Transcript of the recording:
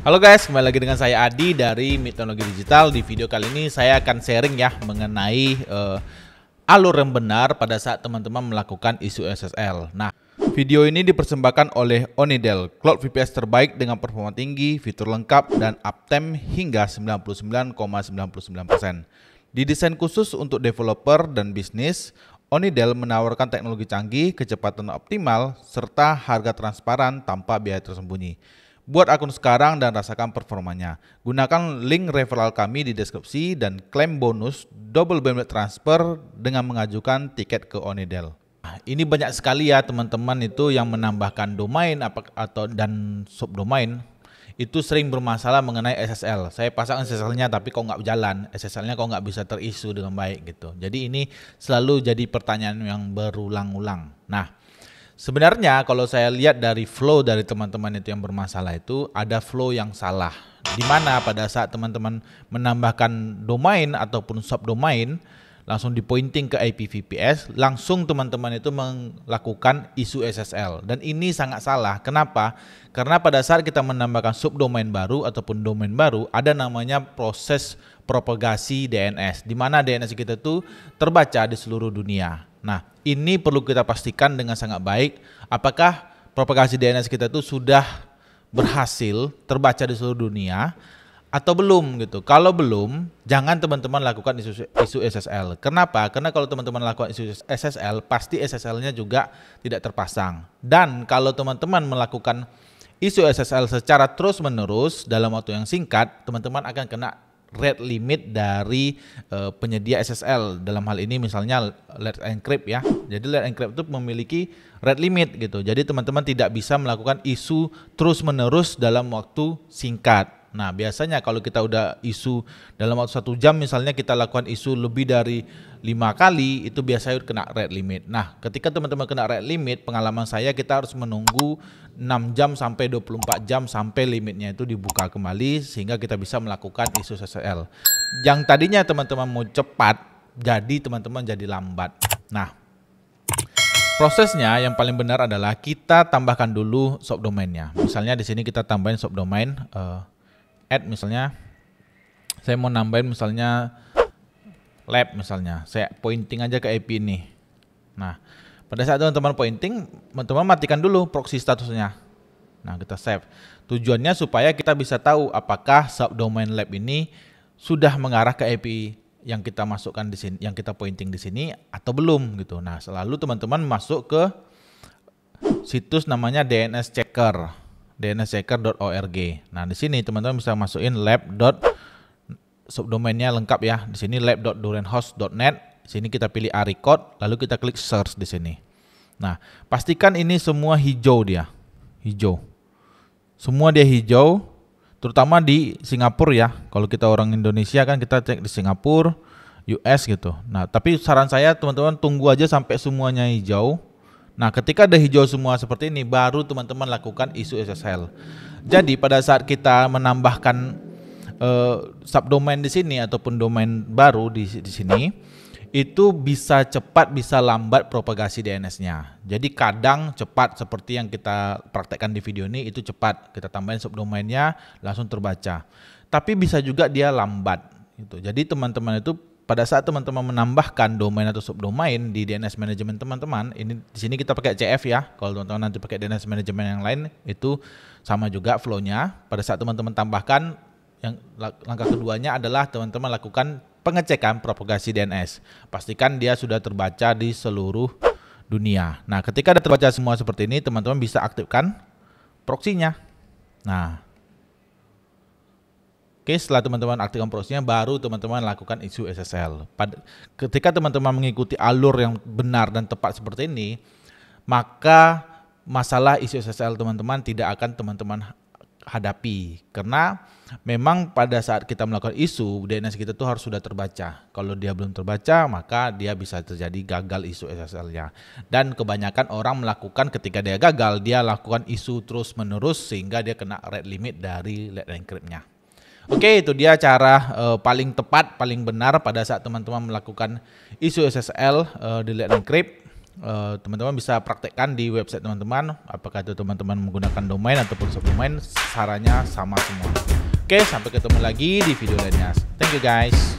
Halo guys, kembali lagi dengan saya Adi dari MIT Teknologi Digital. Di video kali ini saya akan sharing ya mengenai alur yang benar pada saat teman-teman melakukan isu SSL. Nah, video ini dipersembahkan oleh Onidel, Cloud VPS terbaik dengan performa tinggi, fitur lengkap, dan uptime hingga 99,99%. Didesain khusus untuk developer dan bisnis, Onidel menawarkan teknologi canggih, kecepatan optimal, serta harga transparan tanpa biaya tersembunyi. Buat akun sekarang dan rasakan performanya. Gunakan link referral kami di deskripsi dan klaim bonus double bandwidth transfer dengan mengajukan tiket ke Onidel. Nah, ini banyak sekali ya teman-teman itu yang menambahkan domain dan subdomain itu sering bermasalah mengenai SSL. Saya pasang SSL-nya tapi kok nggak jalan, SSL-nya kok nggak bisa terisu dengan baik gitu. Jadi ini selalu jadi pertanyaan yang berulang-ulang. Nah, sebenarnya kalau saya lihat dari flow dari teman-teman itu yang bermasalah itu ada flow yang salah. Di mana pada saat teman-teman menambahkan domain ataupun subdomain langsung di pointing ke IP VPS, langsung teman-teman itu melakukan isu SSL. Dan ini sangat salah. Kenapa? Karena pada saat kita menambahkan subdomain baru ataupun domain baru, ada namanya proses propagasi DNS, di mana DNS kita itu terbaca di seluruh dunia. Nah, ini perlu kita pastikan dengan sangat baik, apakah propagasi DNS kita itu sudah berhasil terbaca di seluruh dunia atau belum gitu. Kalau belum, jangan teman-teman lakukan isu SSL. Kenapa? Karena kalau teman-teman lakukan isu SSL, pasti SSL-nya juga tidak terpasang. Dan kalau teman-teman melakukan isu SSL secara terus-menerus dalam waktu yang singkat, teman-teman akan kena rate limit dari penyedia SSL. Dalam hal ini misalnya Let's Encrypt ya. Jadi Let's Encrypt itu memiliki rate limit gitu. Jadi teman-teman tidak bisa melakukan isu terus-menerus dalam waktu singkat. Nah, biasanya kalau kita udah isu dalam waktu 1 jam misalnya kita lakukan isu lebih dari 5 kali, itu biasanya kena rate limit. Nah, ketika teman-teman kena rate limit, pengalaman saya kita harus menunggu 6 jam sampai 24 jam sampai limitnya itu dibuka kembali sehingga kita bisa melakukan isu SSL. Yang tadinya teman-teman mau cepat, jadi teman-teman jadi lambat. Nah, prosesnya yang paling benar adalah kita tambahkan dulu subdomainnya. Misalnya di sini kita tambahin subdomain add misalnya, saya mau nambahin misalnya lab misalnya, saya pointing aja ke IP ini. Nah, pada saat teman-teman pointing, teman-teman matikan dulu proxy statusnya. Nah, kita save. Tujuannya supaya kita bisa tahu apakah subdomain lab ini sudah mengarah ke IP yang kita masukkan di sini, yang kita pointing di sini atau belum gitu. Nah, selalu teman-teman masuk ke situs namanya DNS Checker. dnschecker.org. Nah, di sini teman-teman bisa masukin lab. Subdomainnya lengkap ya. Di sini lab.domainhost.net. Sini kita pilih ARICOD, lalu kita klik search di sini. Nah, pastikan ini semua hijau dia. Hijau. Semua dia hijau, terutama di Singapura ya. Kalau kita orang Indonesia kan kita cek di Singapura, US gitu. Nah, tapi saran saya teman-teman tunggu aja sampai semuanya hijau. Nah, ketika ada hijau semua seperti ini, baru teman-teman lakukan isu SSL. Jadi pada saat kita menambahkan subdomain di sini ataupun domain baru di sini, itu bisa cepat bisa lambat propagasi DNS-nya. Jadi kadang cepat seperti yang kita praktekkan di video ini, itu cepat. Kita tambahin subdomainnya langsung terbaca. Tapi bisa juga dia lambat. Gitu. Jadi teman-teman itu pada saat teman-teman menambahkan domain atau subdomain di DNS manajemen teman-teman, ini di sini kita pakai CF ya. Kalau teman-teman nanti pakai DNS manajemen yang lain itu sama juga flow-nya. Pada saat teman-teman tambahkan, yang langkah keduanya adalah teman-teman lakukan pengecekan propagasi DNS. Pastikan dia sudah terbaca di seluruh dunia. Nah, ketika sudah terbaca semua seperti ini, teman-teman bisa aktifkan proxy-nya. Nah, oke, setelah teman-teman aktifkan proxy-nya, baru teman-teman lakukan isu SSL. Ketika teman-teman mengikuti alur yang benar dan tepat seperti ini, maka masalah isu SSL teman-teman tidak akan teman-teman hadapi. Karena memang pada saat kita melakukan isu, DNS kita tuh harus sudah terbaca. Kalau dia belum terbaca, maka dia bisa terjadi gagal isu SSL-nya. Dan kebanyakan orang melakukan ketika dia gagal, dia lakukan isu terus-menerus sehingga dia kena rate limit dari Let's Encrypt-nya. Oke, itu dia cara paling tepat, paling benar pada saat teman-teman melakukan isu SSL di Let's Encrypt. teman-teman bisa praktekkan di website teman-teman. Apakah itu teman-teman menggunakan domain ataupun subdomain, sarannya sama semua. Oke, sampai ketemu lagi di video lainnya. Thank you guys.